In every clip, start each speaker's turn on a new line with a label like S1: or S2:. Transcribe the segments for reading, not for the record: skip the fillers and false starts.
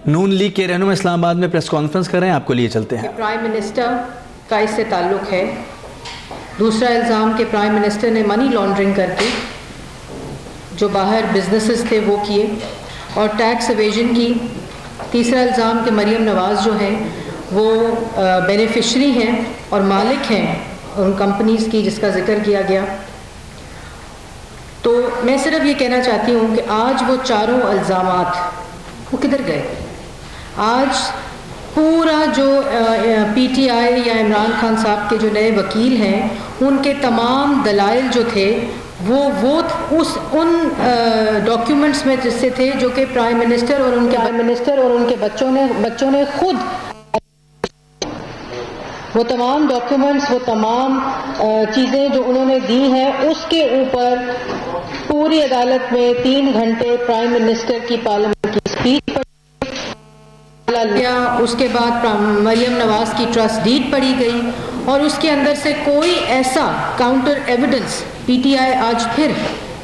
S1: نون league کے رہنما اسلام آباد میں پریس کانفرنس کر رہے ہیں، آپ کو لیے چلتے ہیں۔
S2: پرائم منسٹر کا اس سے تعلق ہے۔ دوسرا الزام کہ پرائم منسٹر نے منی لانڈرنگ کر کے جو باہر بزنسز تھے وہ کیے اور ٹیکس ایویژن کی۔ تیسرا الزام کہ مریم نواز جو ہیں وہ بینیفیشری ہیں اور مالک ہیں ان کمپنیز کی جس کا ذکر کیا گیا۔ تو میں صرف یہ کہنا چاہتی ہوں کہ آج وہ چاروں الزامات وہ کدھر گئے؟ آج پورا جو پی ٹی آئی یا عمران خان صاحب کے جو نئے وکیل ہیں ان کے تمام دلائل جو تھے وہ ان ڈاکیومنٹس میں جس سے تھے جو کہ پرائم منسٹر اور ان کے بچوں نے خود وہ تمام ڈاکیومنٹس وہ تمام چیزیں جو انہوں نے دی ہیں اس کے اوپر پوری عدالت میں 3 گھنٹے پرائم منسٹر کی پارلیمنٹ کی اسپیچ اس کے بعد مریم نواز کی ٹرسٹ ڈیڈ پڑھی گئی اور اس کے اندر سے کوئی ایسا counter evidence P T I آج پھر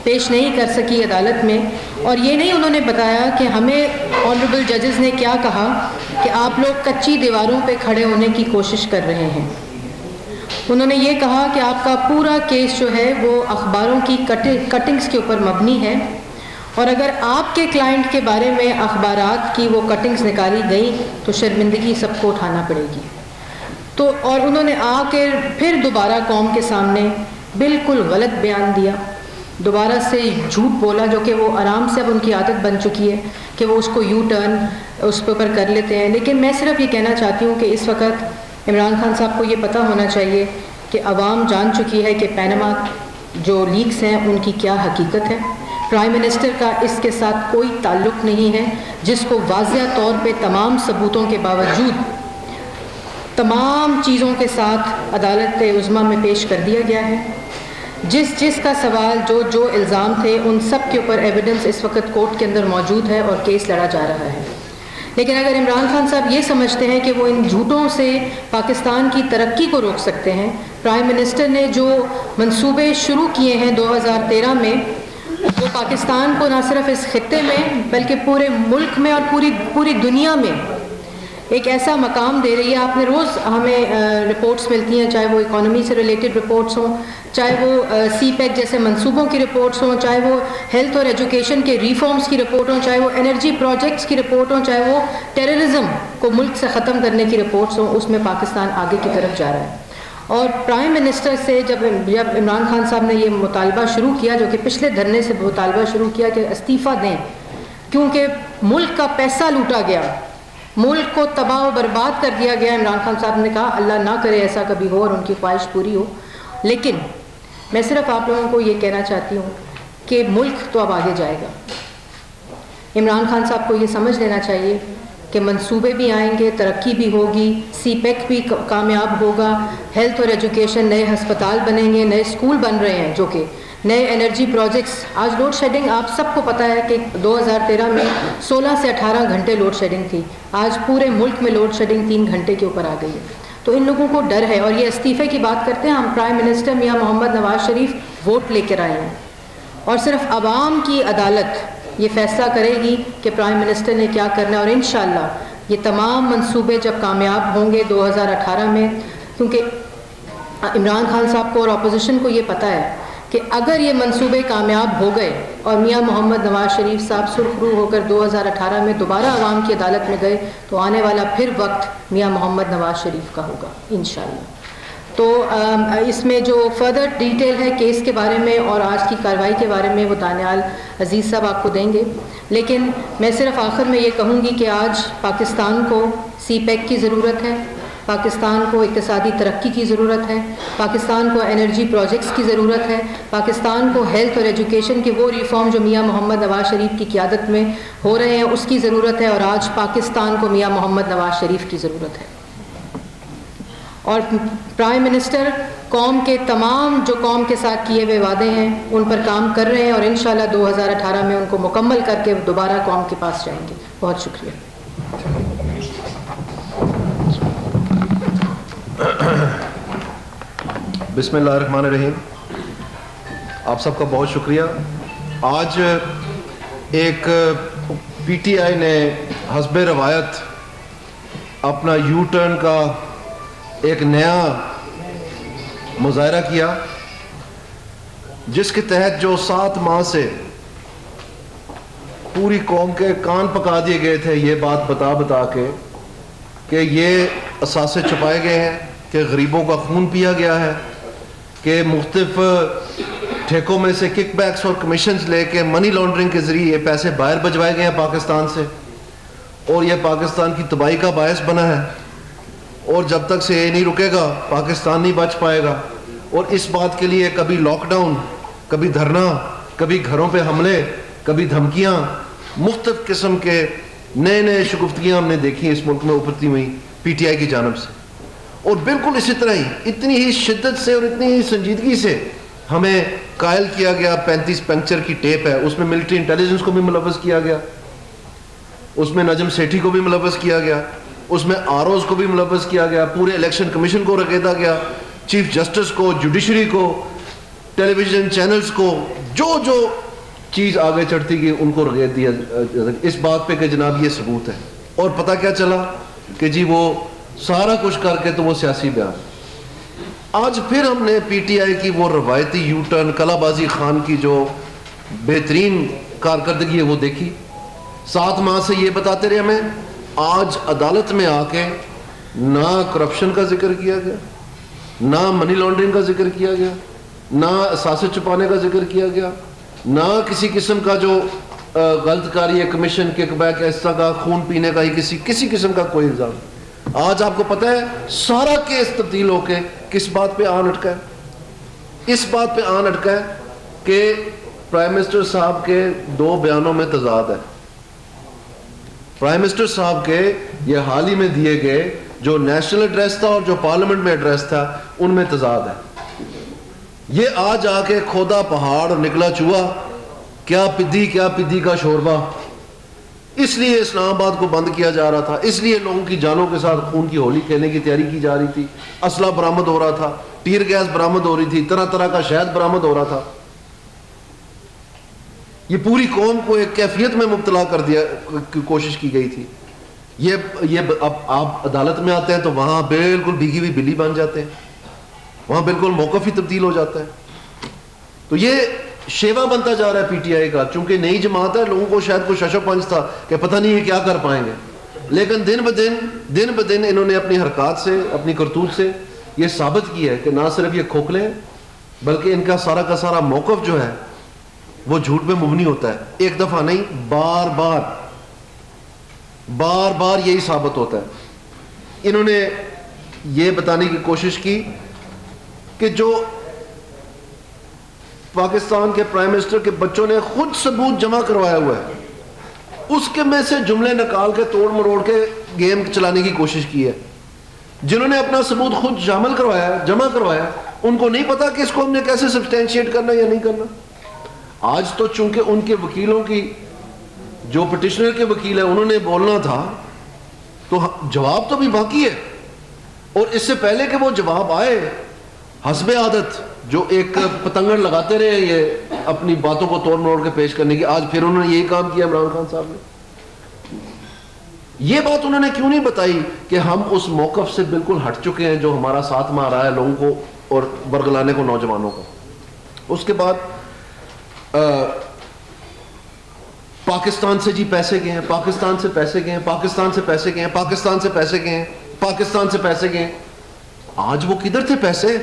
S2: پیش نہیں کر سکی عدالت میں۔ اور یہ نہیں انہوں نے بتایا کہ ہمیں آنریبل ججز نے کیا کہا کہ آپ لوگ کچی دیواروں پہ کھڑے ہونے کی کوشش کر رہے ہیں۔ انہوں نے یہ کہا کہ آپ کا پورا کیس جو ہے وہ اخباروں کی کٹنگز کے اوپر مبنی ہے اور اگر آپ کے کلائنٹ کے بارے میں اخبارات کی وہ کٹنگز نکالی گئی تو شرمندگی سب کو اٹھانا پڑے گی۔ تو اور انہوں نے آ کے پھر دوبارہ قوم کے سامنے بالکل غلط بیان دیا، دوبارہ سے جھوٹ بولا جو کہ وہ آرام سے اب ان کی عادت بن چکی ہے کہ وہ اس کو یو ٹرن اس کے اوپر کر لیتے ہیں۔ لیکن میں صرف یہ کہنا چاہتی ہوں کہ اس وقت عمران خان صاحب کو یہ پتہ ہونا چاہیے کہ عوام جان چکی ہے کہ پینما جو لیکس ہیں ان کی کیا حقیقت ہے۔ پرائم منسٹر کا اس کے ساتھ کوئی تعلق نہیں ہے، جس کو واضح طور پہ تمام ثبوتوں کے باوجود تمام چیزوں کے ساتھ عدالت عظمیٰ میں پیش کر دیا گیا ہے۔ جس کا سوال جو الزام تھے ان سب کے اوپر ایویڈنس اس وقت کورٹ کے اندر موجود ہے اور کیس لڑا جا رہا ہے۔ لیکن اگر عمران خان صاحب یہ سمجھتے ہیں کہ وہ ان جھوٹوں سے پاکستان کی ترقی کو روک سکتے ہیں، پرائم منسٹر نے جو منصوبے شروع کیے ہیں 2013 میں وہ پاکستان کو نہ صرف اس خطے میں بلکہ پورے ملک میں اور پوری دنیا میں ایک ایسا مقام دے رہی ہے۔ آپ نے روز ہمیں رپورٹس ملتی ہیں، چاہے وہ اکانومی سے ریلیٹڈ رپورٹس ہوں، چاہے وہ سی پیک جیسے منصوبوں کی رپورٹس ہوں، چاہے وہ ہیلتھ اور ایجوکیشن کے ریفارمز کی رپورٹ ہوں، چاہے وہ انرجی پروجیکٹس کی رپورٹ ہوں، چاہے وہ ٹیررزم کو ملک سے ختم کرنے کی رپورٹس ہوں، اس میں پاکستان آگے کی طرف جا رہا ہے۔ اور پرائم منسٹر سے جب عمران خان صاحب نے یہ مطالبہ شروع کیا، جو کہ پچھلے دھرنے سے مطالبہ شروع کیا کہ استعفیٰ دیں کیونکہ ملک کا پیسہ لوٹا گیا، ملک کو تباہ و برباد کر دیا گیا، عمران خان صاحب نے کہا اللہ نہ کرے ایسا کبھی ہو اور ان کی خواہش پوری ہو۔ لیکن میں صرف آپ لوگوں کو یہ کہنا چاہتی ہوں کہ ملک تو اب آگے جائے گا۔ عمران خان صاحب کو یہ سمجھ لینا چاہیے کہ منصوبے بھی آئیں گے، ترقی بھی ہوگی، سی پیک بھی کامیاب ہوگا، ہیلتھ اور ایجوکیشن، نئے ہسپتال بنیں گے، نئے اسکول بن رہے ہیں، جو کہ نئے انرجی پروجیکٹس۔ آج لوڈ شیڈنگ آپ سب کو پتہ ہے کہ 2013 میں 16 سے 18 گھنٹے لوڈ شیڈنگ تھی، آج پورے ملک میں لوڈ شیڈنگ 3 گھنٹے کے اوپر آ گئی ہے۔ تو ان لوگوں کو ڈر ہے اور یہ استعفے کی بات کرتے ہیں۔ ہم پرائم منسٹر میاں محمد نواز شریف ووٹ لے کر آئے ہیں اور صرف عوام کی عدالت یہ فیصلہ کرے گی کہ پرائم منسٹر نے کیا کرنا ہے، اور انشاءاللہ یہ تمام منصوبے جب کامیاب ہوں گے 2018 میں، کیونکہ عمران خان صاحب کو اور اپوزیشن کو یہ پتہ ہے کہ اگر یہ منصوبے کامیاب ہو گئے اور میاں محمد نواز شریف صاحب سرخرو ہو کر 2018 میں دوبارہ عوام کی عدالت میں گئے تو آنے والا پھر وقت میاں محمد نواز شریف کا ہوگا انشاءاللہ۔ تو اس میں جو فردر ڈیٹیل ہے کیس کے بارے میں اور آج کی کارروائی کے بارے میں وہ دانیال عزیز صاحب آپ کو دیں گے، لیکن میں صرف آخر میں یہ کہوں گی کہ آج پاکستان کو سی پیک کی ضرورت ہے، پاکستان کو اقتصادی ترقی کی ضرورت ہے، پاکستان کو انرجی پروجیکٹس کی ضرورت ہے، پاکستان کو ہیلتھ اور ایجوکیشن کے وہ ریفارم جو میاں محمد نواز شریف کی قیادت میں ہو رہے ہیں اس کی ضرورت ہے، اور آج پاکستان کو میاں محمد نواز شریف کی ضرورت ہے۔ اور پرائم منسٹر قوم کے تمام جو قوم کے ساتھ کیے ہوئے وعدے ہیں ان پر کام کر رہے ہیں اور انشاءاللہ 2018 میں ان کو مکمل کر کے دوبارہ قوم کے پاس جائیں گے۔ بہت شکریہ۔
S3: بسم اللہ الرحمن الرحیم۔ آپ سب کا بہت شکریہ۔ آج ایک پی ٹی آئی نے حسب روایت اپنا یو ٹرن کا ایک نیا مظاہرہ کیا، جس کے تحت جو 7 ماہ سے پوری قوم کے کان پکا دیے گئے تھے یہ بات بتا بتا کے کہ یہ اثاثے چھپائے گئے ہیں، کہ غریبوں کا خون پیا گیا ہے، کہ مختلف ٹھیکوں میں سے کک بیکس اور کمیشنز لے کے منی لانڈرنگ کے ذریعے یہ پیسے باہر بھجوائے گئے ہیں پاکستان سے، اور یہ پاکستان کی تباہی کا باعث بنا ہے، اور جب تک سے یہ نہیں رکے گا پاکستان نہیں بچ پائے گا۔ اور اس بات کے لیے کبھی لاک ڈاؤن، کبھی دھرنا، کبھی گھروں پہ حملے، کبھی دھمکیاں، مختلف قسم کے نئے نئے شگفتگیاں ہم نے دیکھی اس ملک میں ابھرتی ہوئی پی ٹی آئی کی جانب سے، اور بالکل اسی طرح ہی اتنی ہی شدت سے اور اتنی ہی سنجیدگی سے ہمیں قائل کیا گیا۔ 35 پنکچر کی ٹیپ ہے، اس میں ملٹری انٹیلیجنس کو بھی ملوث کیا گیا، اس میں نجم سیٹھی کو بھی ملوث کیا گیا، اس میں آروز کو بھی ملوث کیا گیا، پورے الیکشن کمیشن کو رگیدا گیا، چیف جسٹس کو، جوڈیشری کو، ٹیلی ویژن چینلز کو، جو جو چیز آگے چڑھتی گئی ان کو رگید دیا اس بات پہ کہ جناب یہ ثبوت ہے۔ اور پتہ کیا چلا کہ جی وہ سارا کچھ کر کے تو وہ سیاسی بیان۔ آج پھر ہم نے پی ٹی آئی کی وہ روایتی یو ٹرن کلا بازی خان کی جو بہترین کارکردگی ہے وہ دیکھی۔ 7 ماہ سے یہ بتاتے رہے ہمیں، آج عدالت میں آ کے نہ کرپشن کا ذکر کیا گیا، نہ منی لانڈرنگ کا ذکر کیا گیا، نہ اثاثے چھپانے کا ذکر کیا گیا، نہ کسی قسم کا جو غلط کاری ہے، کمیشن، کک بیک، اس طرح کا خون پینے کا ہی کسی قسم کا کوئی الزام۔ آج آپ کو پتہ ہے سارا کیس تبدیل ہو کے کس بات پہ آن اٹکا ہے؟ اس بات پہ آن اٹکا ہے کہ پرائم منسٹر صاحب کے 2 بیانوں میں تضاد ہے۔ پرائم منسٹر صاحب کے یہ حال ہی میں دیے گئے جو نیشنل ایڈریس تھا اور جو پارلیمنٹ میں ایڈریس تھا ان میں تضاد ہے۔ یہ آج آ کے کھودا پہاڑ اور نکلا چوہا، کیا پدی کا شوربہ، اس لیے اسلام آباد کو بند کیا جا رہا تھا، اس لیے لوگوں کی جانوں کے ساتھ خون کی ہولی کھیلنے کی تیاری کی جا رہی تھی، اسلحہ برآمد ہو رہا تھا، ٹیر گیس برآمد ہو رہی تھی، طرح طرح کا شہد برآمد ہو رہا تھا۔ یہ پوری قوم کو ایک کیفیت میں مبتلا کر دیا کی کوشش کی گئی تھی۔ یہ اب آپ عدالت میں آتے ہیں تو وہاں بالکل بھیگی ہوئی بلی بن جاتے ہیں، وہاں بالکل موقف ہی تبدیل ہو جاتا ہے۔ تو یہ شیوا بنتا جا رہا ہے پی ٹی آئی کا، چونکہ نئی جماعت ہے، لوگوں کو شاید کوئی شش و پنج تھا کہ پتہ نہیں یہ کیا کر پائیں گے، لیکن دن بدن انہوں نے اپنی حرکات سے، اپنی کرتوت سے یہ ثابت کیا ہے کہ نہ صرف یہ کھوکھلے ہیں بلکہ ان کا سارا موقف جو ہے وہ جھوٹ پہ مبنی ہوتا ہے۔ ایک دفعہ نہیں، بار بار یہی ثابت ہوتا ہے۔ انہوں نے یہ بتانے کی کوشش کی کہ جو پاکستان کے پرائم منسٹر کے بچوں نے خود ثبوت جمع کروایا ہوا ہے، اس کے میں سے جملے نکال کے توڑ مروڑ کے گیم چلانے کی کوشش کی ہے۔ جنہوں نے اپنا ثبوت خود جمع کروایا، ان کو نہیں پتا کہ اس کو ہم نے کیسے سبسٹینشیٹ کرنا یا نہیں کرنا۔ آج تو چونکہ ان کے وکیلوں کی، جو پٹیشنر کے وکیل ہیں، انہوں نے بولنا تھا تو جواب تو بھی باقی ہے، اور اس سے پہلے کہ وہ جواب آئے، حسب عادت جو ایک پتنگڑ لگاتے رہے یہ اپنی باتوں کو توڑ مروڑ کے پیش کرنے کی، آج پھر انہوں نے یہی کام کیا عمران خان صاحب نے۔ یہ بات انہوں نے کیوں نہیں بتائی کہ ہم اس موقف سے بالکل ہٹ چکے ہیں جو ہمارا ساتھ میں آ رہا ہے لوگوں کو اور برگلانے کو، نوجوانوں کو۔ اس کے بعد پاکستان سے جی پیسے گئے ہیں، پاکستان سے پیسے گئے ہیں، پاکستان سے پیسے گئے ہیں، پاکستان سے پیسے گئے ہیں، پاکستان سے پیسے گئے ہیں۔ آج وہ کدھر تھے پیسے؟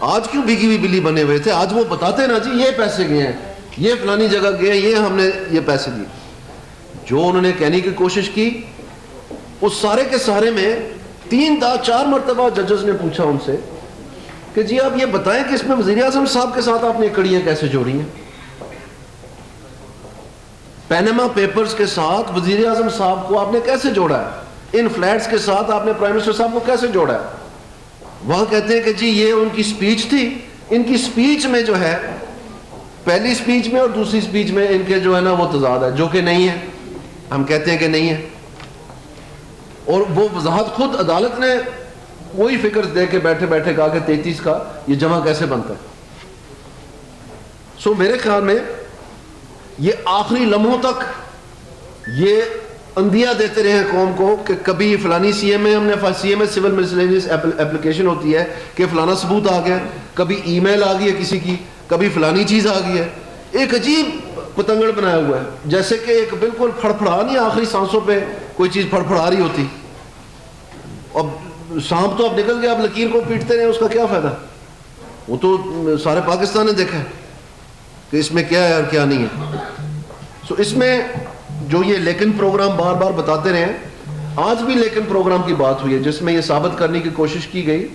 S3: آج کیوں بھیگی ہوئی بلی بنے ہوئے تھے؟ آج وہ بتاتے نا جی یہ پیسے گئے ہیں، یہ فلانی جگہ گئے، یہ ہم نے یہ پیسے دیے۔ جو انہوں نے کہنے کی کوشش کی اس سارے کے سارے میں 3-4 مرتبہ ججز نے پوچھا ان سے کہ جی آپ یہ بتائیں کہ اس میں وزیر اعظم صاحب کے ساتھ آپ نے کڑیاں کیسے جوڑی ہیں؟ پینما پیپرز کے ساتھ وزیر اعظم صاحب کو آپ نے کیسے جوڑا ہے؟ ان فلیٹس کے ساتھ آپ نے پرائم منسٹر صاحب کو کیسے جوڑا ہے؟ وہاں کہتے ہیں کہ جی یہ ان کی سپیچ تھی، ان کی سپیچ میں جو ہے، پہلی سپیچ میں اور دوسری سپیچ میں ان کے جو ہے نا وہ تضاد ہے، جو کہ نہیں ہے، ہم کہتے ہیں کہ نہیں ہے۔ اور وہ وضاحت خود عدالت نے وہی فکر دے کے بیٹھے کہا کہ 33 کا یہ جمع کیسے بنتا ہے۔ سو میرے خیال میں یہ آخری لمحوں تک یہ اندیا دیتے رہے ہیں قوم کو کہ کبھی فلانی سی ایم اے ہم نے سی ایم اے سول مسلینیس اپلیکیشن ہوتی ہے کہ فلانا ثبوت آ گیا, کبھی ای میل آ گئی ہے کسی کی, کبھی فلانی چیز آ گئی ہے. ایک عجیب پتنگڑ بنایا ہوا ہے, جیسے کہ ایک بالکل پھڑپھڑا نہیں آخری سانسوں پہ کوئی چیز پھڑپھڑا رہی ہوتی. اب سانپ تو اب نکل گیا, اب لکیر کو پیٹتے رہے, اس کا کیا فائدہ؟ وہ تو سارے پاکستان نے دیکھا ہے کہ اس میں کیا ہے اور کیا نہیں ہے. سو اس میں جو یہ لیکن پروگرام بار بار بتاتے رہے ہیں, آج بھی لیکن پروگرام کی بات ہوئی ہے جس میں یہ ثابت کرنے کی کوشش کی گئی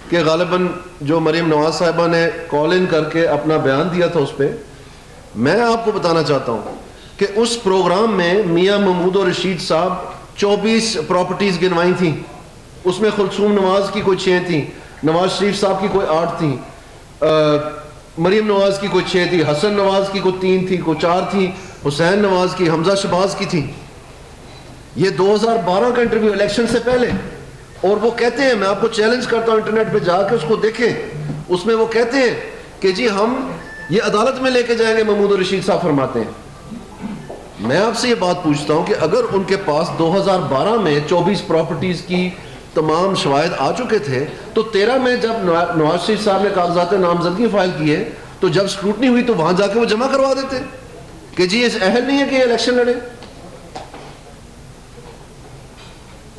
S3: کہ غالباً جو مریم نواز صاحبہ نے کال ان کر کے اپنا بیان دیا تھا اس پہ, میں آپ کو بتانا چاہتا ہوں کہ اس پروگرام میں میاں محمود اور رشید صاحب 24 پراپرٹیز گنوائی تھیں. اس میں خلصوم نواز کی کوئی 6 تھیں, نواز شریف صاحب کی کوئی 8 تھیں, مریم نواز کی کوئی 6 تھی, حسن نواز کی کوئی 3 تھی, کوئی 4 تھی, حسین نواز کی, حمزہ شہباز کی تھی. یہ 2012 کا انٹرویو الیکشن سے پہلے. اور وہ کہتے ہیں, میں آپ کو چیلنج کرتا ہوں انٹرنیٹ پہ جا کے اس کو دیکھیں, اس میں وہ کہتے ہیں کہ جی ہم یہ عدالت میں لے کے جائیں گے. محمود اور رشید صاحب فرماتے ہیں. میں آپ سے یہ بات پوچھتا ہوں کہ اگر ان کے پاس 2012 میں 24 پراپرٹیز کی تمام شواہد آ چکے تھے, تو 13 میں جب نواز شریف صاحب نے کاغذات نامزدگی فائل کیے تو جب اسکروٹنی ہوئی تو وہاں جا کے وہ جمع کروا دیتے کہ جی اس اہل نہیں ہے کہ یہ الیکشن لڑے.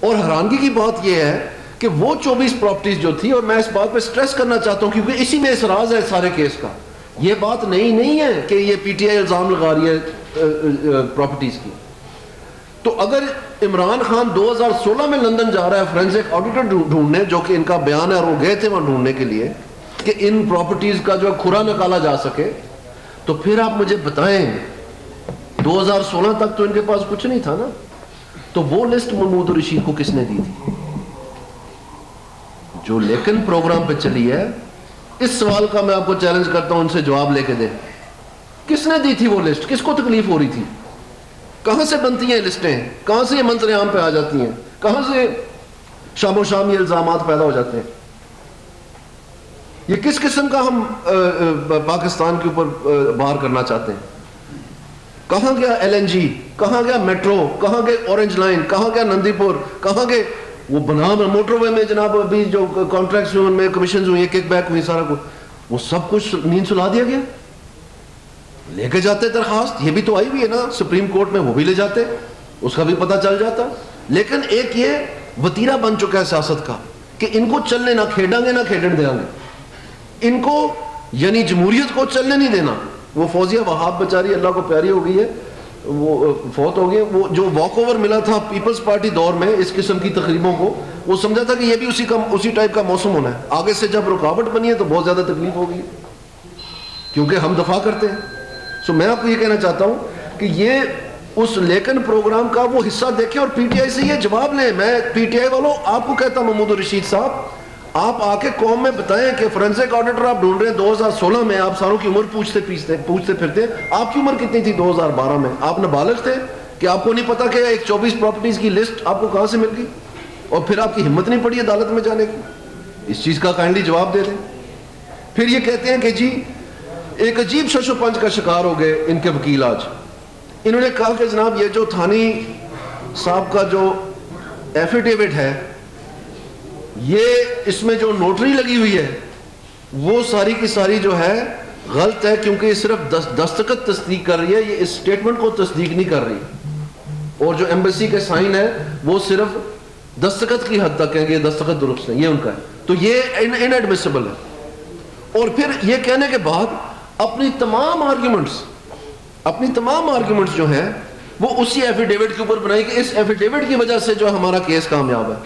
S3: اور حیرانگی کی بات یہ ہے کہ وہ 24 پراپرٹیز جو تھی, اور میں اس بات پہ سٹریس کرنا چاہتا ہوں کیونکہ اسی میں اسراز ہے سارے کیس کا, یہ بات نئی نہیں ہے کہ یہ پی ٹی آئی الزام لگا رہی ہے پراپرٹیز کی. تو اگر عمران خان 2016 میں لندن جا رہا ہے فورینسک آڈیٹر ڈھونڈنے, جو کہ ان کا بیان ہے اور وہ گئے تھے وہاں ڈھونڈنے کے لیے کہ ان پراپرٹیز کا جو کھرا نکالا جا سکے, تو پھر آپ مجھے بتائیں 2016 تک تو ان کے پاس کچھ نہیں تھا نا, تو وہ لسٹ محمود اور رشید کو کس نے دی تھی جو لیکن پروگرام پہ چلی ہے؟ اس سوال کا میں آپ کو چیلنج کرتا ہوں, ان سے جواب لے کے دیں. کس نے دی تھی وہ لسٹ؟ کس کو تکلیف ہو رہی تھی؟ کہاں سے بنتی ہیں لسٹیں؟ کہاں سے یہ منظر عام پہ آ جاتی ہیں؟ کہاں سے شام و شام یہ الزامات پیدا ہو جاتے ہیں؟ یہ کس قسم کا ہم پاکستان کے اوپر بار کرنا چاہتے ہیں؟ کہاں گیا ایل این جی؟ کہاں گیا میٹرو؟ کہاں گئے اورنج لائن؟ کہاں گیا نندی پور؟ کہاں گئے وہ بنا موٹر وے میں جناب ابھی جو کانٹریکٹس ہوئے ان میں کمیشنز ہوئی, کک بیک ہوئی, سارا کچھ وہ سب کچھ نیند سلا دیا گیا. لے کے جاتے درخواست, یہ بھی تو آئی ہوئی ہے نا سپریم کورٹ میں, وہ بھی لے جاتے, اس کا بھی پتہ چل جاتا. لیکن ایک یہ وتیرہ بن چکا ہے سیاست کا کہ ان کو چلنے نہ کھیڑیں گے نہ کھیڑن دیں گے, ان کو یعنی جمہوریت کو چلنے نہیں دینا. وہ فوزیہ وہاب بیچاری اللہ کو پیاری ہو گئی ہے, وہ فوت ہو گئی. وہ جو واک اوور ملا تھا پیپلز پارٹی دور میں اس قسم کی تقریبوں کو, وہ سمجھا تھا کہ یہ بھی اسی ٹائپ کا موسم ہونا ہے. آگے سے جب رکاوٹ بنی ہے تو بہت زیادہ تکلیف ہو گئی کیونکہ ہم دفاع کرتے ہیں. سو میں آپ کو یہ کہنا چاہتا ہوں کہ یہ اس لیکن پروگرام کا وہ حصہ دیکھیں اور پی ٹی آئی سے یہ جواب لیں. میں پی ٹی آئی والوں آپ کو کہتا ہوں, محمود الرشید صاحب, آپ آ کے قوم میں بتائیں کہ فورینسک آڈیٹر آپ ڈھونڈ رہے ہیں 2016 میں, آپ ساروں کی عمر پوچھتے پھرتے. آپ کی عمر کتنی تھی 2012 میں؟ آپ نابالغ تھے کہ آپ کو نہیں پتا کہ ایک 24 پراپرٹیز کی لسٹ آپ کو کہاں سے مل گئی, اور پھر آپ کی ہمت نہیں پڑی عدالت میں جانے کی؟ اس چیز کا کائنڈلی جواب دے دیں. پھر یہ کہتے ہیں کہ جی ایک عجیب شش و پنج کا شکار ہو گئے ان کے وکیل. آج انہوں نے کہا کہ جناب یہ جو تھانی صاحب کا جو ایفیڈیوٹ ہے, یہ اس میں جو نوٹری لگی ہوئی ہے وہ ساری کی ساری جو ہے غلط ہے, کیونکہ یہ صرف دستخط تصدیق کر رہی ہے, یہ اس سٹیٹمنٹ کو تصدیق نہیں کر رہی, اور جو ایمبیسی کے سائن ہے وہ صرف دستخط کی حد تک ہے کہ یہ دستخط درست ہے, یہ ان کا ہے. تو یہ ان ایڈمیسیبل ہے. اور پھر یہ کہنے کے بعد اپنی تمام آرگیومنٹس جو ہیں وہ اسی ایفیڈیوٹ کے اوپر بنائی کہ اس ایفیڈیوٹ کی وجہ سے جو ہمارا کیس کامیاب ہے.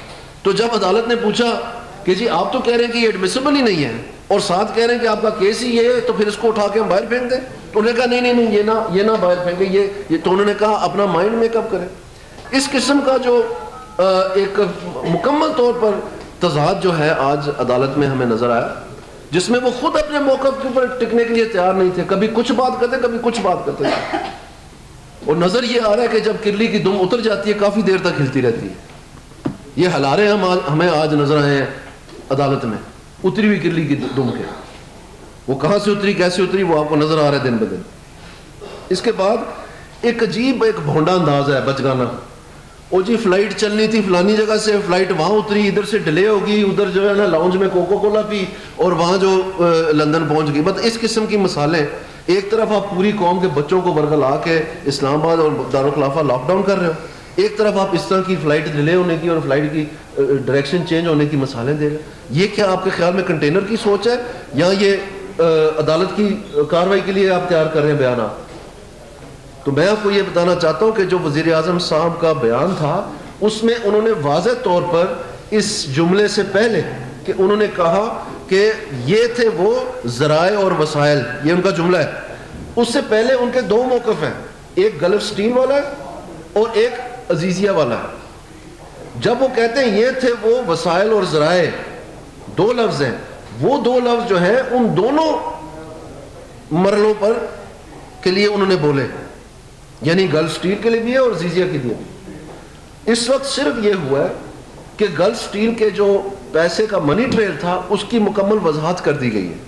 S3: تو جب عدالت نے پوچھا کہ جی آپ تو کہہ رہے ہیں کہ یہ ایڈمیسیبل ہی نہیں ہے اور ساتھ کہہ رہے ہیں کہ آپ کا کیس ہی یہ ہے, تو پھر اس کو اٹھا کے ہم باہر پھینک دیں, تو انہوں نے کہا نہیں یہ نہ باہر پھینکیں, یہ تو انہوں نے کہا اپنا مائنڈ میک اپ کریں. اس قسم کا جو ایک مکمل طور پر تضاد جو ہے آج عدالت میں ہمیں نظر آیا, جس میں وہ خود اپنے موقف کے اوپر ٹکنے کے لیے تیار نہیں تھے. کبھی کچھ بات کرتے, کبھی کچھ بات کرتے, اور نظر یہ آ رہا ہے کہ جب کرلی کی دم اتر جاتی ہے کافی دیر تک ہلتی رہتی ہے. یہ ہلارے ہمیں آج نظر آئے ہیں عدالت میں, اتری ہوئی کرلی کی دم کے. وہ کہاں سے اتری, کیسے اتری, وہ آپ کو نظر آ رہا ہے دن بدن. اس کے بعد ایک عجیب ایک بھونڈا انداز ہے بچگانہ, او جی فلائٹ چلنی تھی فلانی جگہ سے, فلائٹ وہاں اتری, ادھر سے ڈیلے ہوگی, ادھر جو ہے نا لاؤنج میں کوکو کولا پی اور وہاں جو لندن پہنچ گئی. بس اس قسم کی مثالیں. ایک طرف آپ پوری قوم کے بچوں کو برگلا کے اسلام آباد اور دارالخلافہ لاک ڈاؤن کر رہے ہو, ایک طرف آپ اس طرح کی فلائٹ ڈیلے ہونے کی اور فلائٹ کی ڈائریکشن چینج ہونے کی مثالیں دے رہے. یہ کیا آپ کے خیال میں کنٹینر کی سوچ ہے یا یہ عدالت کی کارروائی کے لیے آپ تیار کر رہے ہیں بیانات؟ تو میں آپ کو یہ بتانا چاہتا ہوں کہ جو وزیر اعظم صاحب کا بیان تھا اس میں انہوں نے واضح طور پر اس جملے سے پہلے کہ انہوں نے کہا کہ یہ تھے وہ ذرائع اور وسائل, یہ ان کا جملہ ہے. اس سے پہلے ان کے دو موقف ہیں, ایک گلف سٹریم والا ہے اور ایک عزیزیہ والا ہے. جب وہ کہتے ہیں یہ تھے وہ وسائل اور ذرائع, دو لفظ ہیں, وہ دو لفظ جو ہیں ان دونوں مرحلوں پر کے لیے انہوں نے بولے, یعنی گلف سٹیل کے لیے بھی ہے اور عزیزیہ کے لیے بھی. اس وقت صرف یہ ہوا ہے کہ گلف سٹیل کے جو پیسے کا منی ٹریل تھا اس کی مکمل وضاحت کر دی گئی ہے.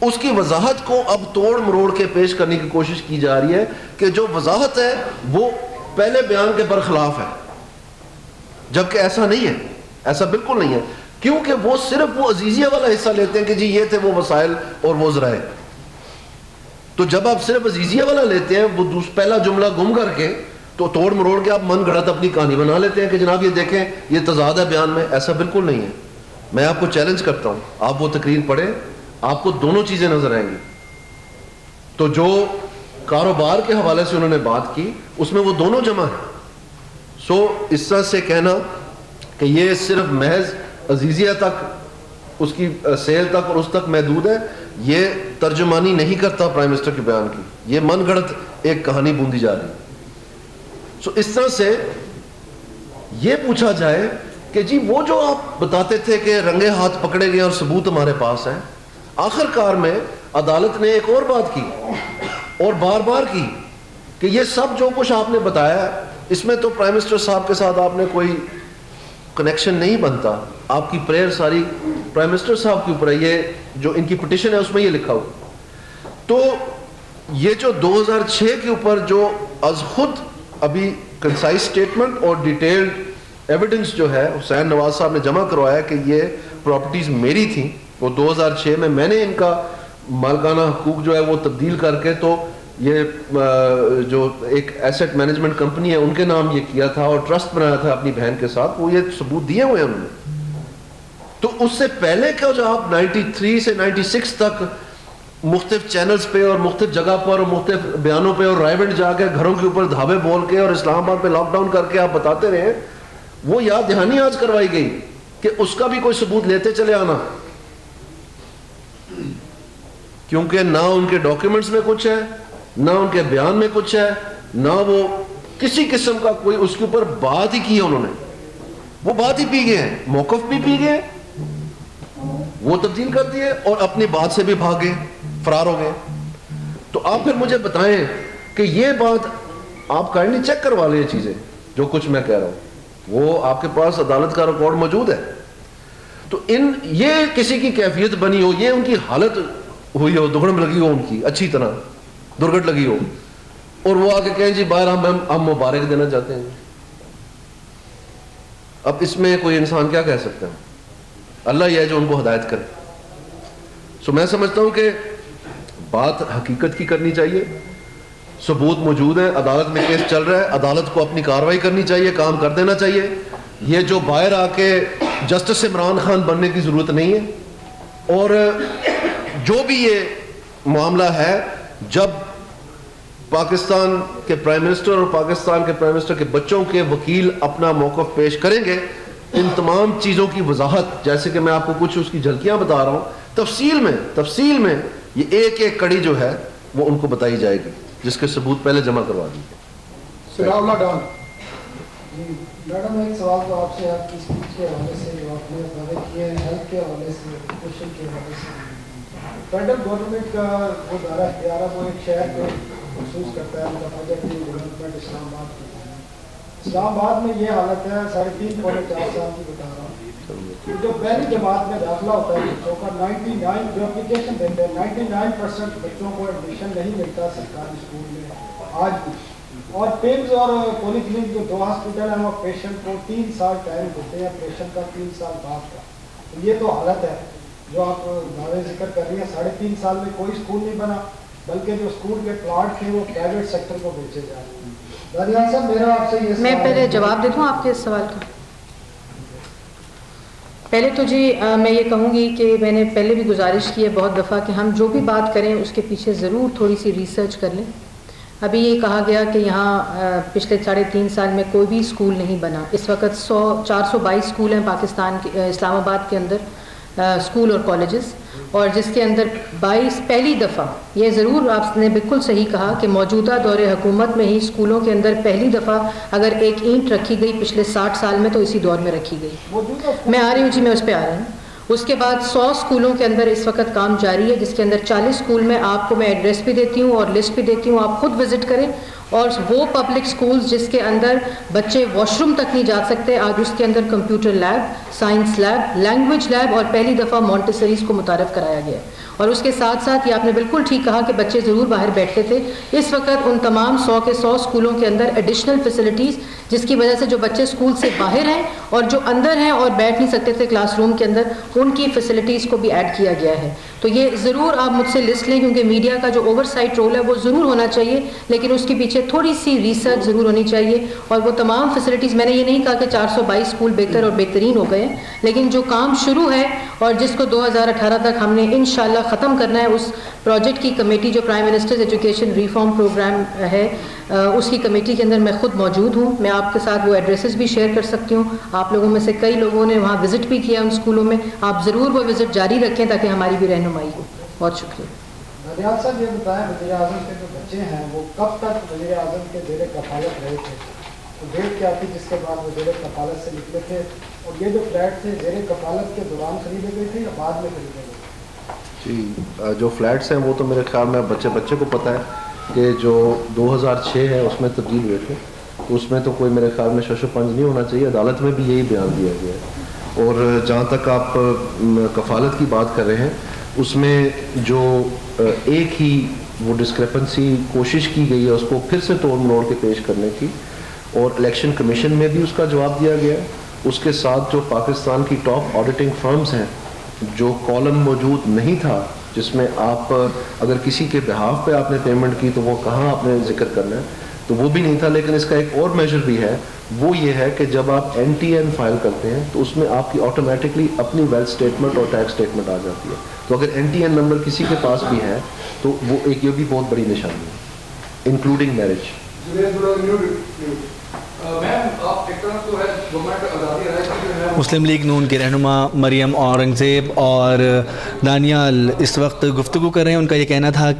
S3: اس کی وضاحت کو اب توڑ مروڑ کے پیش کرنے کی کوشش کی جا رہی ہے کہ جو وضاحت ہے وہ پہلے بیان کے برخلاف ہے, جبکہ ایسا نہیں ہے, ایسا بالکل نہیں ہے, کیونکہ وہ صرف وہ عزیزیہ والا حصہ لیتے ہیں کہ جی یہ تھے وہ وسائل اور وہ ذرائع. تو جب آپ صرف عزیزیہ والا لیتے ہیں, وہ پہلا جملہ گم کر کے تو توڑ مروڑ کے آپ من گھڑت اپنی کہانی بنا لیتے ہیں کہ جناب یہ دیکھیں یہ تضاد ہے بیان میں. ایسا بالکل نہیں ہے. میں آپ کو چیلنج کرتا ہوں, آپ وہ تقریر پڑھیں, آپ کو دونوں چیزیں نظر آئیں گی. تو جو کاروبار کے حوالے سے انہوں نے بات کی اس میں وہ دونوں جمع ہیں. سو اس طرح سے کہنا کہ یہ صرف محض عزیزیہ تک, اس کی سیل تک اور اس تک محدود ہے, یہ ترجمانی نہیں کرتا پرائم منسٹر کے بیان کی. یہ من گھڑت ایک کہانی بوندی جا رہی. سو اس طرح سے یہ پوچھا جائے کہ جی وہ جو آپ بتاتے تھے کہ رنگے ہاتھ پکڑے گئے اور ثبوت ہمارے پاس ہیں, آخر کار میں عدالت نے ایک اور بات کی اور بار بار کی کہ یہ سب جو کچھ آپ نے بتایا ہے اس میں تو پرائم منسٹر صاحب کے ساتھ آپ نے کوئی کنیکشن نہیں بنتا, آپ کی پریئر ساری پرائم منسٹر صاحب کے اوپر ہے. یہ جو ان کی پٹیشن ہے اس میں یہ لکھا ہوا. تو یہ جو 2006 کے اوپر جو از خود ابھی کنسائز سٹیٹمنٹ اور ڈیٹیلڈ ایویڈنس جو ہے حسین نواز صاحب نے جمع کروایا کہ یہ پراپرٹیز میری تھیں, وہ 2006 میں نے ان کا مالکانہ حقوق جو ہے وہ تبدیل کر کے تو یہ جو ایک ایسٹ مینجمنٹ کمپنی ہے ان کے نام یہ کیا تھا اور ٹرسٹ بنایا تھا اپنی بہن کے ساتھ, وہ یہ ثبوت دیے ہوئے ہیں انہوں نے. تو اس سے پہلے کا جو آپ 93 سے 96 تک مختلف چینلز پہ اور مختلف جگہ پر اور مختلف بیانوں پہ اور رائے بینٹ جا کے گھروں کے اوپر دھابے بول کے اور اسلام آباد پہ لاک ڈاؤن کر کے آپ بتاتے رہے, وہ یاد دہانی آج کروائی گئی کہ اس کا بھی کوئی ثبوت لیتے چلے آنا, کیونکہ نہ ان کے ڈاکیومنٹس میں کچھ ہے, نہ ان کے بیان میں کچھ ہے, نہ وہ کسی قسم کا کوئی اس کے اوپر بات ہی کی ہے انہوں نے. وہ بات ہی پی گئے ہیں, موقف بھی پی گئے, وہ تبدیل کر دیے اور اپنی بات سے بھی بھاگے, فرار ہو گئے. تو آپ پھر مجھے بتائیں کہ یہ بات آپ کائنڈلی چیک کروا لیں, یہ چیزیں جو کچھ میں کہہ رہا ہوں وہ آپ کے پاس عدالت کا ریکارڈ موجود ہے. تو یہ کسی کی کیفیت بنی ہو, یہ ان کی حالت ہوئی ہو, دگڑم لگی ہو, ان کی اچھی طرح درگٹ لگی ہو, اور وہ آگے کہیں جی باہر ہم مبارک دینا چاہتے ہیں. اب اس میں کوئی انسان کیا کہہ سکتا ہے؟ اللہ یہ ہے جو ان کو ہدایت کرے. سو میں سمجھتا ہوں کہ بات حقیقت کی کرنی چاہیے, ثبوت موجود ہے, عدالت میں کیس چل رہا ہے, عدالت کو اپنی کارروائی کرنی چاہیے, کام کر دینا چاہیے. یہ جو باہر آ کے جسٹس عمران خان بننے کی ضرورت نہیں ہے. اور جو بھی یہ معاملہ ہے, جب پاکستان کے پرائم منسٹر اور پاکستان کے پرائم منسٹر کے بچوں کے وکیل اپنا موقف پیش کریں گے, ان تمام چیزوں کی وضاحت, جیسے کہ میں آپ کو کچھ اس کی جھلکیاں بتا رہا ہوں, تفصیل میں یہ ایک ایک کڑی جو ہے وہ ان کو بتائی جائے گی, جس کے ثبوت پہلے جمع کروا دیجیے.
S4: میڈم ایک سوال تو آپ سے, آپ کی اسپیچ کے حوالے سے جو آپ نے دعوے کیے ہیں ہیلتھ کے حوالے سے, ایجوکیشن کے حوالے سے, فیڈرل گورنمنٹ کا وہ دائرہ اختیار ہے, وہ ایک شہر کو محسوس کرتا ہے, متفقہ کی ڈیولپمنٹ اسلام آباد کی. اسلام آباد میں یہ حالت ہے 3.5 پونے 4 سال کی بتا رہا ہوں, جو پہلی جماعت میں داخلہ ہوتا ہے بچوں کا 99 جو اپلیکیشن دیتے ہیں 99% بچوں کو ایڈمیشن نہیں ملتا سرکاری اسکول میں آج بھی. اور پیمز اور پولی کلینک جو 2 ہاسپٹل ہیں وہ پیشنٹ کو 3 سال ٹائم دیتے ہیں پیشنٹ کا 3 سال بعد کا. یہ تو حالت ہے جو آپ دعوے ذکر کر رہی ہیں. 3.5 سال میں کوئی اسکول نہیں بنا بلکہ جو اسکول کے پلاٹ تھے وہ پرائیویٹ سیکٹر کو بیچے جا رہے ہیں. دانیال صاحب میرا آپ سے یہ
S2: میں پہلے جواب دے دوں آپ کے اس سوال کا. پہلے تو جی میں یہ کہوں گی کہ میں نے پہلے بھی گزارش کی ہے بہت دفعہ کہ ہم جو بھی بات کریں اس کے پیچھے ضرور تھوڑی سی ریسرچ کر لیں. ابھی یہ کہا گیا کہ یہاں پچھلے 3.5 سال میں کوئی بھی اسکول نہیں بنا. اس وقت 422 اسکول ہیں پاکستان کے اسلام آباد کے اندر اسکول اور کالجز, اور جس کے اندر 22 پہلی دفعہ, یہ ضرور آپ نے بالکل صحیح کہا کہ موجودہ دور حکومت میں ہی اسکولوں کے اندر پہلی دفعہ اگر ایک اینٹ رکھی گئی پچھلے 60 سال میں تو اسی دور میں رکھی گئی. میں آ رہی ہوں جی, میں اس پہ آ رہی ہوں. اس کے بعد 100 اسکولوں کے اندر اس وقت کام جاری ہے جس کے اندر 40 اسکول میں آپ کو میں ایڈریس بھی دیتی ہوں اور لسٹ بھی دیتی ہوں, آپ خود وزٹ کریں. اور وہ پبلک اسکولز جس کے اندر بچے واش روم تک نہیں جا سکتے, آج اس کے اندر computer lab, science lab, language lab اور پہلی دفعہ مونٹیسریز کو متعارف کرایا گیا. اور اس کے ساتھ ساتھ یہ آپ نے بالکل ٹھیک کہا کہ بچے ضرور باہر بیٹھتے تھے. اس وقت ان تمام 100 کے 100 اسکولوں کے اندر ایڈیشنل فیسلٹیز جس کی وجہ سے جو بچے اسکول سے باہر ہیں اور جو اندر ہیں اور بیٹھ نہیں سکتے تھے کلاس روم کے اندر, ان کی فیسلٹیز کو بھی ایڈ کیا گیا ہے. تو یہ ضرور آپ مجھ سے لسٹ لیں کیونکہ میڈیا کا جو اوور سائٹ رول ہے وہ ضرور ہونا چاہیے, لیکن اس کے پیچھے تھوڑی سی ریسرچ ضرور ہونی چاہیے. اور وہ تمام فیسلٹیز, میں نے یہ نہیں کہا کہ 422 اسکول بہتر اور بہترین ہو گئے, لیکن جو کام شروع ہے اور جس کو 2018 تک ہم نے انشاءاللہ ختم کرنا ہے, اس پروجیکٹ کی کمیٹی جو prime ministers education reform program ہے اس کی کمیٹی کے اندر میں خود موجود ہوں. میں آپ کے ساتھ وہ ایڈریسز بھی شیئر کر سکتی ہوں. آپ لوگوں میں سے کئی لوگوں نے وہاں وزٹ بھی کیا ان اسکولوں میں, آپ ضرور وہ وزٹ جاری رکھیں تاکہ ہماری بھی رہنمائی ہو. بہت شکریہ.
S4: دانیال صاحب یہ بتائیں وزیر اعظم کے جو بچے ہیں وہ کب تک وزیر اعظم کے زیر کفالت رہے تھے, ڈیٹ کیا تھی جس کے بعد وہ زیر کفالت سے نکلے تھے, اور یہ جو فلیٹ تھے زیر کفالت کے دوران خریدے گئے تھے یا بعد میں خریدے گئے؟
S3: جی جو فلیٹس ہیں وہ تو میرے خیال میں بچے کو پتہ ہے کہ جو 2006 ہے اس میں تبدیل ہوئے تھے, تو اس میں تو کوئی میرے خیال میں شش و پنج نہیں ہونا چاہیے. عدالت میں بھی یہی بیان دیا گیا ہے. اور جہاں تک آپ کفالت کی بات کر رہے ہیں اس میں جو ایک ہی وہ ڈسکرپنسی کوشش کی گئی ہے اس کو پھر سے توڑ مروڑ کے پیش کرنے کی, اور الیکشن کمیشن میں بھی اس کا جواب دیا گیا. اس کے ساتھ جو پاکستان کی ٹاپ آڈیٹنگ فرمز ہیں جو کالم موجود نہیں تھا جس میں آپ اگر کسی کے بہاف پہ آپ نے پیمنٹ کی تو وہ کہاں آپ نے ذکر کرنا ہے, تو وہ بھی نہیں تھا. لیکن اس کا ایک اور میجر بھی ہے, وہ یہ ہے کہ جب آپ NTN فائل کرتے ہیں تو اس میں آپ کی آٹومیٹکلی اپنی ویلتھ اسٹیٹمنٹ اور ٹیکس اسٹیٹمنٹ آ جاتی ہے. تو اگر NTN نمبر کسی کے پاس بھی ہے تو وہ ایک یہ بھی بہت بڑی نشانی ہے, انکلوڈنگ میرج.
S1: مسلم لیگ نون کے رہنما مریم اورنگزیب اور دانیال اس وقت گفتگو کر رہے ہیں. ان کا یہ کہنا تھا